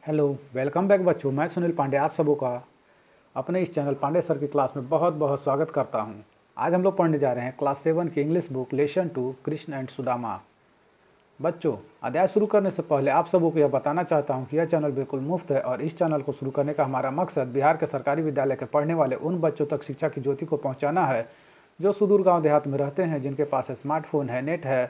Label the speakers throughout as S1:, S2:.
S1: Hello, welcome back बच्चों। मैं सुनील पांडे आप सबों का अपने इस चैनल पांडे सर की क्लास में बहुत बहुत स्वागत करता हूं। आज हम लोग पढ़ने जा रहे हैं क्लास 7 की English book lesson 2 Krishna and Sudama. बच्चों, अध्याय शुरू करने से पहले आप सबों को यह बताना चाहता हूं कि यह चैनल बिल्कुल मुफ्त है और इस चैनल को शुरू करने का हमारा मकसद बिहार के सरकारी विद्यालय के पढ़ने वाले उन बच्चों तक शिक्षा की ज्योति को पहुँचाना है जो सुदूर गाँव देहात में रहते हैं, जिनके पास स्मार्टफोन है, नेट है,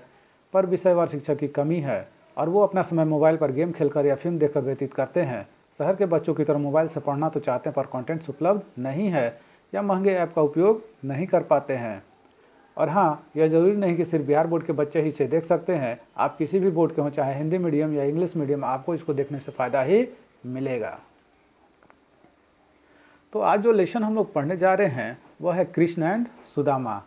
S1: पर विषयवार शिक्षा की कमी है और वो अपना समय मोबाइल पर गेम खेलकर या फिल्म देखकर व्यतीत करते हैं। शहर के बच्चों की तरह मोबाइल से पढ़ना तो चाहते हैं पर कंटेंट्स उपलब्ध नहीं है या महंगे ऐप का उपयोग नहीं कर पाते हैं। और हाँ, यह ज़रूरी नहीं कि सिर्फ बिहार बोर्ड के बच्चे ही इसे देख सकते हैं। आप किसी भी बोर्ड के हों, चाहे हिंदी मीडियम या इंग्लिश मीडियम, आपको इसको देखने से फ़ायदा ही मिलेगा। तो आज जो लेसन हम लोग पढ़ने जा रहे हैं वह है कृष्ण एंड सुदामा।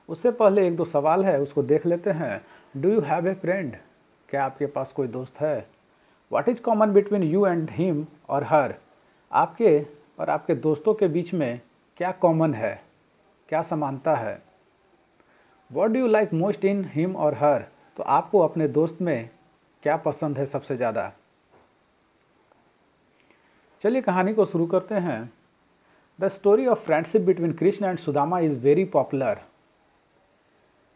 S1: उससे पहले एक दो सवाल है, उसको देख लेते हैं। Do you have a friend? क्या आपके पास कोई दोस्त है? What is common between you and him और हर? आपके और आपके दोस्तों के बीच में क्या कॉमन है, क्या समानता है? What do you like most in him और हर? तो आपको अपने दोस्त में क्या पसंद है सबसे ज़्यादा? चलिए कहानी को शुरू करते हैं। The story of friendship between Krishna and Sudama is very popular.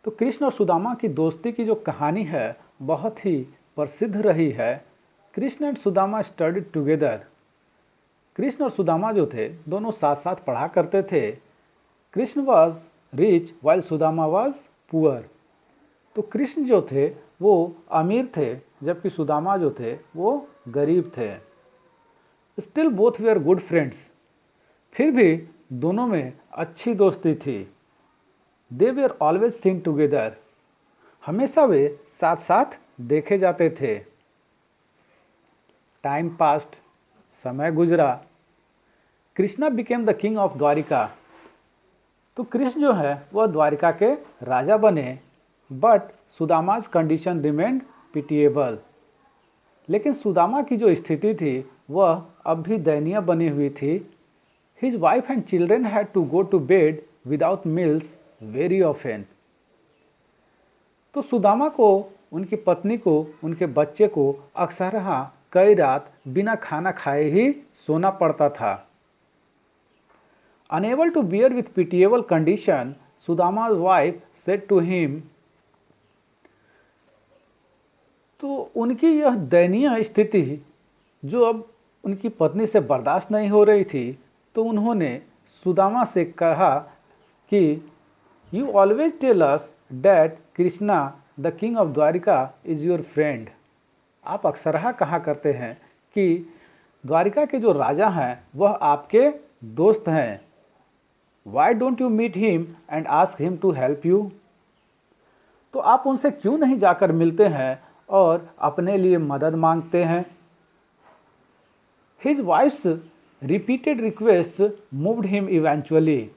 S1: तो कृष्ण और सुदामा की दोस्ती की जो कहानी है बहुत ही प्रसिद्ध रही है। Krishna and Sudama studied together. Krishna और सुदामा जो थे दोनों साथ साथ पढ़ा करते थे। Krishna was rich while Sudama was poor. तो कृष्ण जो थे वो अमीर थे जबकि सुदामा जो थे वो गरीब थे। Still both were good friends. फिर भी दोनों में अच्छी दोस्ती थी। They were always seen together. हमेशा वे साथ साथ देखे जाते थे। Time past. समय गुजरा। Krishna became the king of Dwarika. तो कृष्ण जो है वह द्वारिका के राजा बने। But Sudama's condition remained pitiable. लेकिन सुदामा की जो स्थिति थी वह अब भी दयनीय बनी हुई थी। His wife and children had to go to bed without meals very often. तो सुदामा को, उनकी पत्नी को, उनके बच्चे को अक्सर कई रात बिना खाना खाए ही सोना पड़ता था। Unable to bear with pitiable condition, Sudama's wife said to him. तो उनकी यह दयनीय स्थिति जो अब उनकी पत्नी से बर्दाश्त नहीं हो रही थी, तो उन्होंने सुदामा से कहा कि you always tell us that Krishna the king of Dwarika is your friend. आप अक्सरहा कहा करते हैं कि द्वारिका के जो राजा हैं वह आपके दोस्त हैं। Why don't you meet him and ask him to help you? तो आप उनसे क्यों नहीं जाकर मिलते हैं और अपने लिए मदद मांगते हैं? His wives repeated request moved him eventually.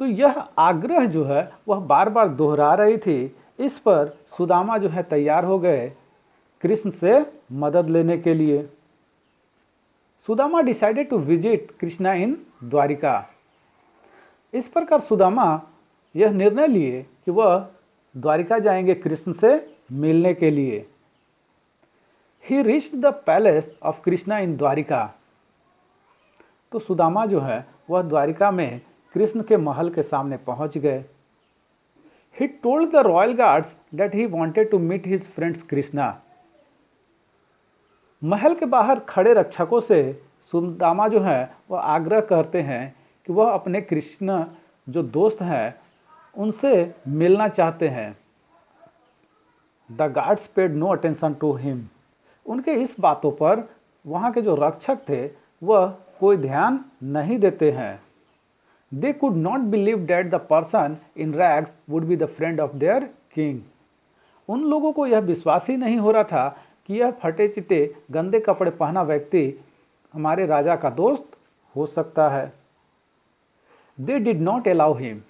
S1: तो यह आग्रह जो है वह बार बार दोहरा रही थी। इस पर सुदामा जो है तैयार हो गए कृष्ण से मदद लेने के लिए। Sudama decided to visit Krishna in Dwarka. इस प्रकार सुदामा यह निर्णय लिए कि वह द्वारिका जाएंगे कृष्ण से मिलने के लिए। He reached the palace of Krishna in Dwarka. तो सुदामा जो है वह द्वारिका में कृष्ण के महल के सामने पहुंच गए। He told the royal guards that he wanted to meet his friends Krishna. महल के बाहर खड़े रक्षकों से सुदामा जो है वह आग्रह करते हैं कि वह अपने कृष्ण जो दोस्त हैं उनसे मिलना चाहते हैं। The guards paid no attention to him. उनके इस बातों पर वहाँ के जो रक्षक थे वह कोई ध्यान नहीं देते हैं। They could not believe that the person in rags would be the friend of their king। उन लोगों को यह विश्वास ही नहीं हो रहा था कि यह फटे चिटे गंदे कपड़े पहना व्यक्ति हमारे राजा का दोस्त हो सकता है। They did not allow him।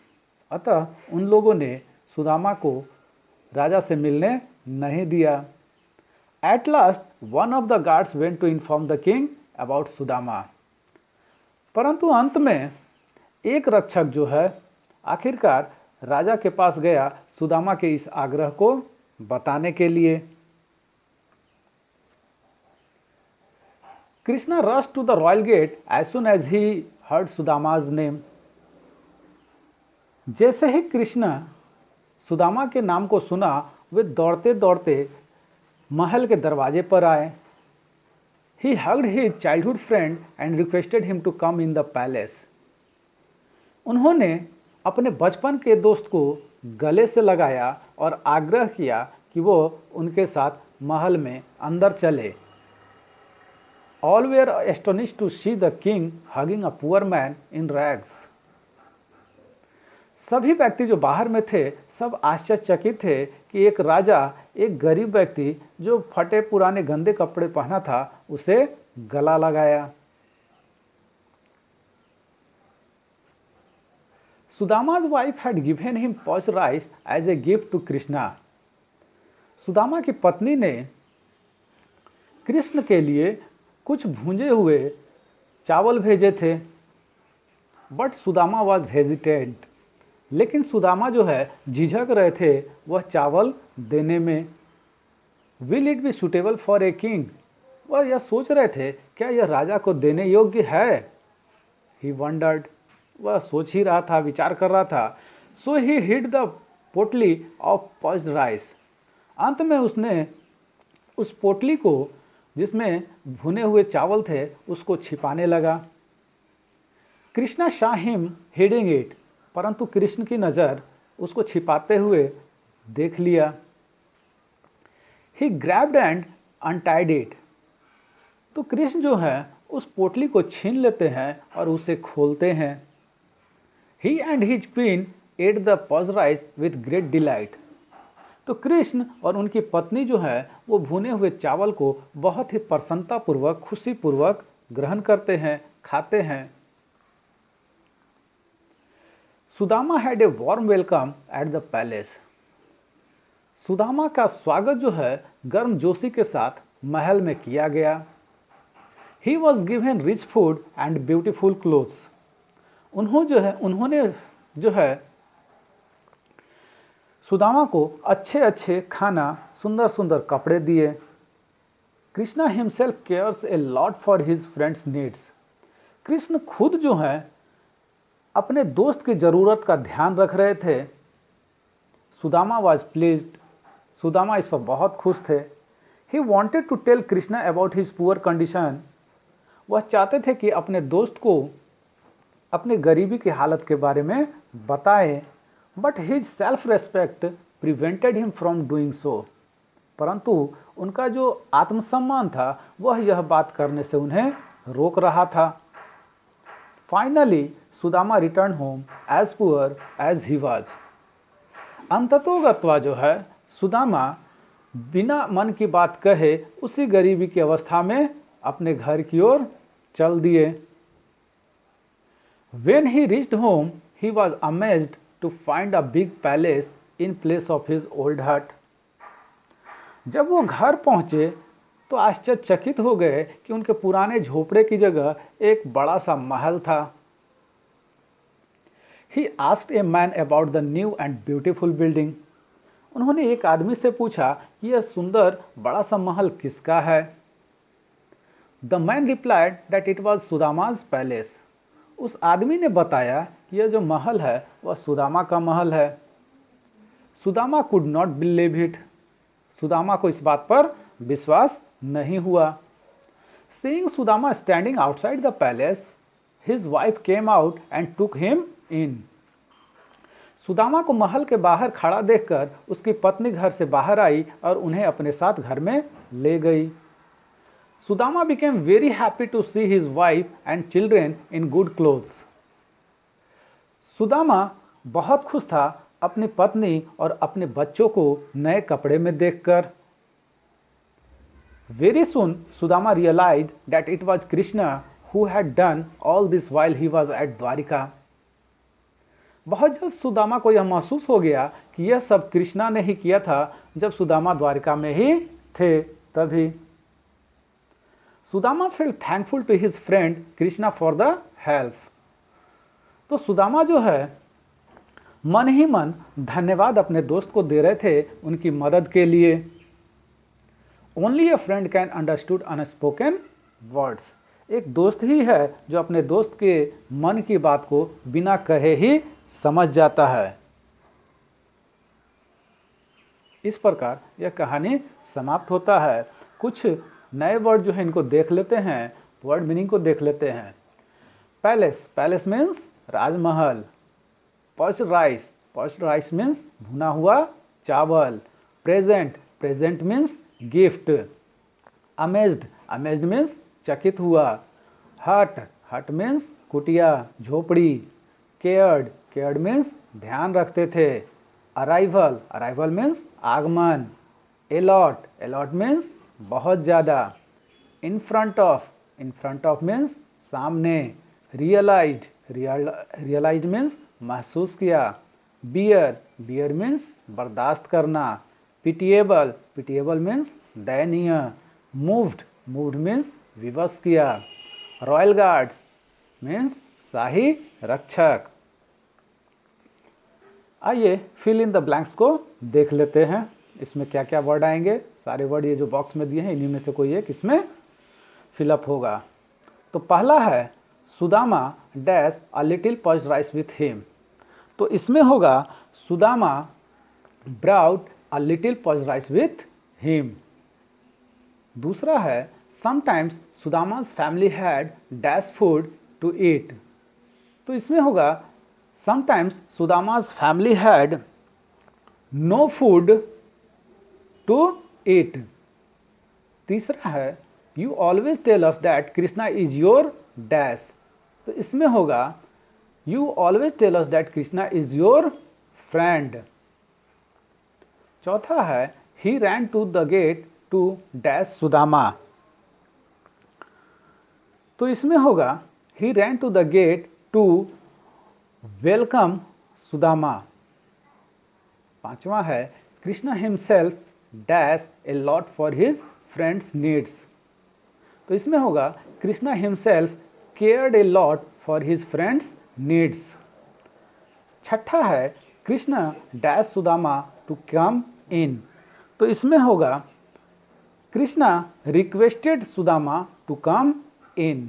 S1: अतः उन लोगों ने सुदामा को राजा से मिलने नहीं दिया। At last, one of the guards went to inform the king about Sudama. परंतु अंत में एक रक्षक जो है आखिरकार राजा के पास गया सुदामा के इस आग्रह को बताने के लिए। Krishna rushed to the royal gate as soon as he heard Sudama's name. जैसे ही कृष्ण सुदामा के नाम को सुना, वे दौड़ते दौड़ते महल के दरवाजे पर आए। He hugged his childhood friend and requested him to come in the palace. उन्होंने अपने बचपन के दोस्त को गले से लगाया और आग्रह किया कि वो उनके साथ महल में अंदर चले। All were astonished to see the king hugging a poor man in rags. सभी व्यक्ति जो बाहर में थे सब आश्चर्यचकित थे कि एक राजा एक गरीब व्यक्ति जो फटे पुराने गंदे कपड़े पहना था उसे गला लगाया। Sudama's wife had given him poached rice as a gift to Krishna. Sudama की पत्नी ने कृष्ण के लिए कुछ भूंजे हुए चावल भेजे थे। बट सुदामा वॉज हेजिटेंट, लेकिन सुदामा जो है झिझक रहे थे वह चावल देने में। Will it be suitable for a king, वह यह सोच रहे थे क्या यह राजा को देने योग्य है। ही वंडर्ड, वह सोच ही रहा था, विचार कर रहा था। सो ही हिड द पोटली ऑफ पॉच्ड राइस, अंत में उसने उस पोटली को जिसमें भुने हुए चावल थे उसको छिपाने लगा। Krishna saw him hiding it, परंतु कृष्ण की नज़र उसको छिपाते हुए देख लिया। He grabbed and untied it, तो कृष्ण जो है उस पोटली को छीन लेते हैं और उसे खोलते हैं। He and his queen ate the poached rice with great delight, तो कृष्ण और उनकी पत्नी जो है वो भुने हुए चावल को बहुत ही प्रसन्नतापूर्वक, खुशीपूर्वक ग्रहण करते हैं, खाते हैं। Sudama had a warm welcome at the palace, Sudama का स्वागत जो है गर्मजोशी के साथ महल में किया गया। He was given rich food and beautiful clothes, उन्होंने जो है सुदामा को अच्छे अच्छे खाना, सुंदर सुंदर कपड़े दिए। Krishna himself cares A lot for his friends needs, Krishna खुद जो है अपने दोस्त की ज़रूरत का ध्यान रख रहे थे। सुदामा वॉज प्लीज्ड, सुदामा इस पर बहुत खुश थे। He wanted to tell Krishna about his poor condition, वह चाहते थे कि अपने दोस्त को अपने गरीबी की हालत के बारे में बताएं। But his self respect prevented him from doing so, परंतु उनका जो आत्मसम्मान था वह यह बात करने से उन्हें रोक रहा था। Finally Sudama return home as poor as he was, अंततोगत्वा जो है सुदामा बिना मन की बात कहे उसी गरीबी की अवस्था में अपने घर की ओर चल दिए। When he reached home, he was amazed to find a big palace in place of his old hut. जब वो घर पहुंचे तो आश्चर्यचकित हो गए कि उनके पुराने झोपड़े की जगह एक बड़ा सा महल था। He asked a man about the new and beautiful building. उन्होंने एक आदमी से पूछा कि यह सुंदर बड़ा सा महल किसका है। The man replied that it was Sudama's palace. उस आदमी ने बताया कि यह जो महल है वह सुदामा का महल है। Sudama could not believe it, Sudama को इस बात पर विश्वास नहीं हुआ। Seeing Sudama standing outside the palace, his wife came out and took him in. Sudama को महल के बाहर खड़ा देखकर उसकी पत्नी घर से बाहर आई और उन्हें अपने साथ घर में ले गई। Sudama became very happy to see his wife and children in good clothes. Sudama बहुत खुश था अपनी पत्नी और अपने बच्चों को नए कपड़े में देखकर। Very soon, Sudama realized that it was Krishna who had done all this while he was at Dwarika. बहुत जल्द सुदामा को यह महसूस हो गया कि यह सब कृष्णा ने ही किया था जब सुदामा द्वारिका में ही थे तभी। Sudama felt thankful to his friend Krishna for the help, तो सुदामा जो है मन ही मन धन्यवाद अपने दोस्त को दे रहे थे उनकी मदद के लिए। Only A friend can understood unspoken words, एक दोस्त ही है जो अपने दोस्त के मन की बात को बिना कहे ही समझ जाता है। इस प्रकार यह कहानी समाप्त होता है। कुछ नए वर्ड जो है इनको देख लेते हैं, वर्ड मीनिंग को देख लेते हैं। पैलेस, पैलेस मीन्स राजमहल। पॉच्ड राइस मीन्स भुना हुआ चावल। Present, present means gift. Amazed, amazed means चकित हुआ। हट, हट मीन्स कुटिया, झोपड़ी। केयर्ड, केयर्ड मीन्स ध्यान रखते थे। अराइवल, अराइवल मीन्स आगमन। एलॉट, एलॉट मीन्स बहुत ज़्यादा। इन फ्रंट ऑफ मीन्स सामने। रियलाइज्ड, रियलाइज्ड मीन्स महसूस किया। बियर, बियर मीन्स बर्दाश्त करना। पिटिएबल, पिटिएबल मीन्स दयनीय। मूव्ड, मूव्ड मीन्स विवश किया। रॉयल गार्ड्स मीन्स शाही रक्षक। आइए फिल इन द ब्लैंक्स को देख लेते हैं। इसमें क्या क्या वर्ड आएंगे। सारे वर्ड ये जो बॉक्स में दिए हैं इन्हीं में से कोई एक इसमें फिलअप होगा। तो पहला है Sudama dash a little poached rice with him. तो इसमें होगा Sudama brought a little poached rice with him. दूसरा है sometimes Sudama's family had dash food to eat. तो इसमें होगा sometimes Sudama's family had no food to eat. तीसरा है you always tell us that Krishna is your dash. तो इसमें होगा you always tell us that Krishna is your friend. चौथा है ही ran to the gate to dash Sudama. तो इसमें होगा he ran to the gate to welcome Sudama. पांचवा है Krishna himself dash a lot for his friends needs. तो इसमें होगा Krishna himself cared a lot for his friends needs. छठा है Krishna dash Sudama to come in. तो इसमें होगा Krishna requested Sudama to come in.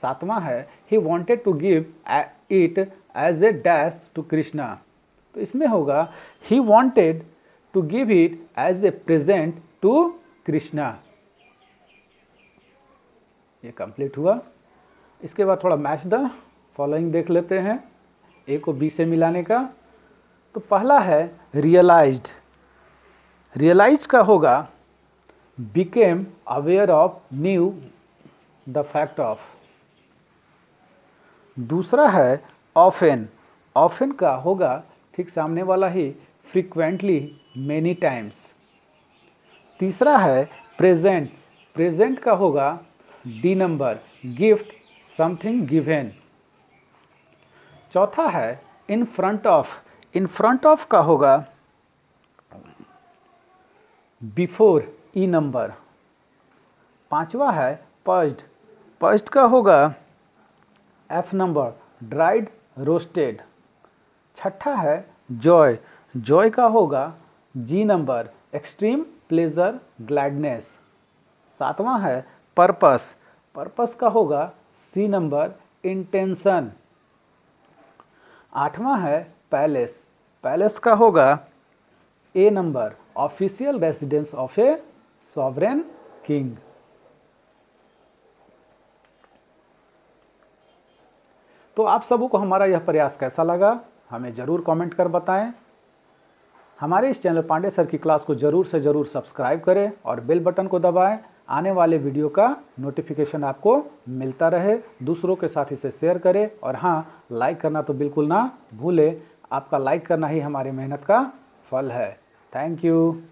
S1: सातवां है he wanted to give it as a dash to Krishna. तो इसमें होगा he wanted to give it as a present to Krishna. ये कंप्लीट हुआ। इसके बाद थोड़ा मैच द फॉलोइंग देख लेते हैं, ए को बी से मिलाने का। तो पहला है रियलाइज्ड। रियलाइज का होगा became aware of, new the fact of. दूसरा है ऑफेन। ऑफेन का होगा ठीक सामने वाला ही फ्रीक्वेंटली, मेनी टाइम्स। तीसरा है प्रेजेंट। प्रेजेंट का होगा D number, gift, something given. चौथा है in front of. In front of का होगा बिफोर, ई नंबर। पांचवा है पज्ड। पज्ड का होगा एफ नंबर, ड्राइड, रोस्टेड। छठा है जॉय। जॉय का होगा जी नंबर, एक्सट्रीम प्लेजर, ग्लैडनेस। सातवां है पर्पस। पर्पस का होगा सी नंबर, इंटेंशन। आठवां है पैलेस। पैलेस का होगा a number, official residence of a sovereign king. तो आप सबों को हमारा यह प्रयास कैसा लगा हमें ज़रूर कमेंट कर बताएं। हमारे इस चैनल पांडे सर की क्लास को ज़रूर से ज़रूर सब्सक्राइब करें और बेल बटन को दबाएं। आने वाले वीडियो का नोटिफिकेशन आपको मिलता रहे। दूसरों के साथ इसे शेयर करें और हाँ, लाइक करना तो बिल्कुल ना भूलें। आपका लाइक करना ही हमारी मेहनत का फल है। Thank you.